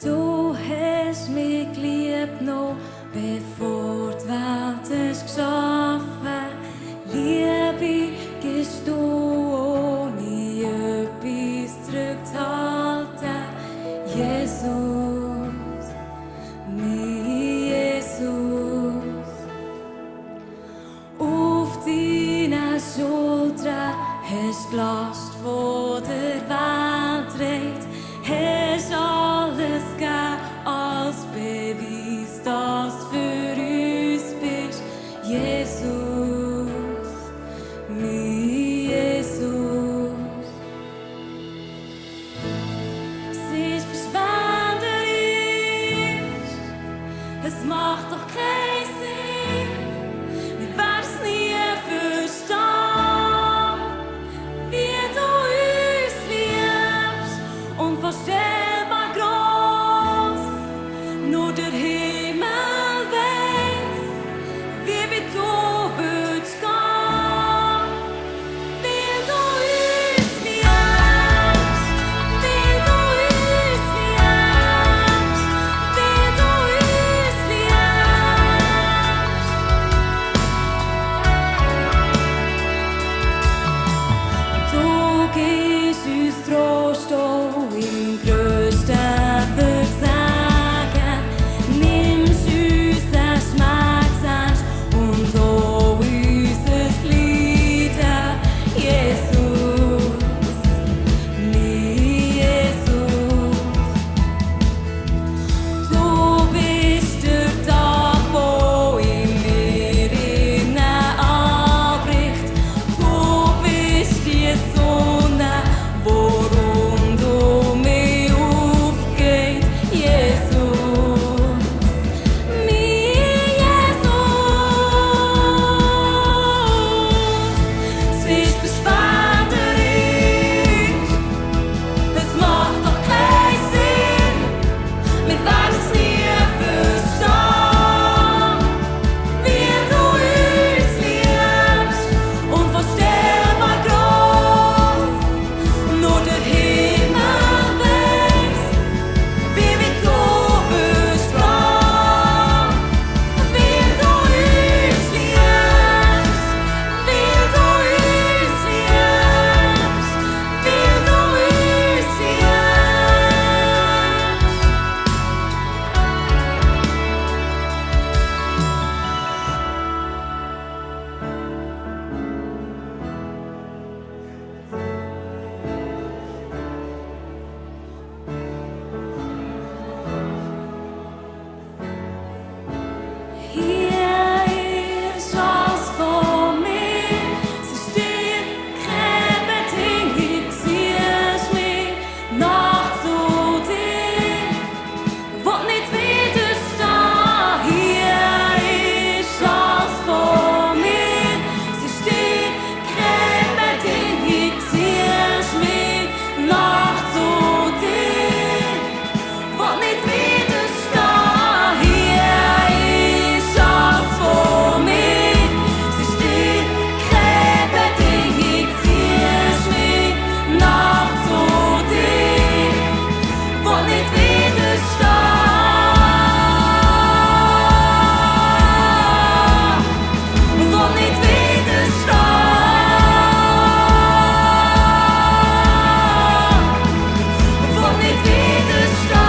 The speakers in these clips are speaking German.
Du hast mich geliebt, noch bevor die Welt ist geschaffen. Liebe gibst du, ohne etwas zurückzuhalten. Jesus, mein Jesus. Auf deinen Schultern hast du die Last von der Welt trägt. Hast alles gegeben als Beweis, dass du für uns bist. Jesus, mein Jesus. Es ist verschwenderisch, es macht doch keinen Sinn. Wir werden es nie verstehen, wie du uns liebst, unvorstellbar groß. Nur der Himmel weiß, wie weit du willst gehen. Wie du uns liebst, wie du uns liebst, wie du uns liebst. Du gibst uns Trost auch im grössten Versagen. Nimmst unseren Schmerz ernst und auch unser Leiden. Jesus, mein Jesus. Du bist der Tag, wo in mir innen anbricht. Du bist die Sonne, wo rund um mich aufgeht. Jesus, mein Jesus. Es ist verschwenderisch, es macht doch keinen Sinn. Wir werden es nie verstehen, wie du uns liebst, unvorstellbar groß. Nur der Himmel weiß, wie weit du willst gehen. Wie du uns liebst, wie du uns liebst, wie du uns Hier ist alles von mir, es ist dir keine Bedingung, ziehst mich nach zu dir, will nicht widerstehen. Hier ist alles von mir, es ist dir keine Bedingung, ziehst mich nach zu dir, will nicht widerstehen. Hier ist alles von mir, es ist dir keine Bedingung, ziehst mich nach zu dir, will nicht widerstehen, will nicht widerstehen, will nicht widerstehen,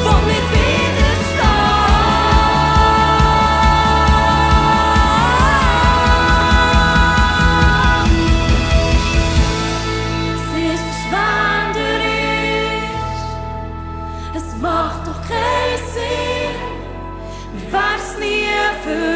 will nicht widerstehen. Es ist verschwenderisch, es macht doch keinen Sinn. Wir werden es nie verstehen.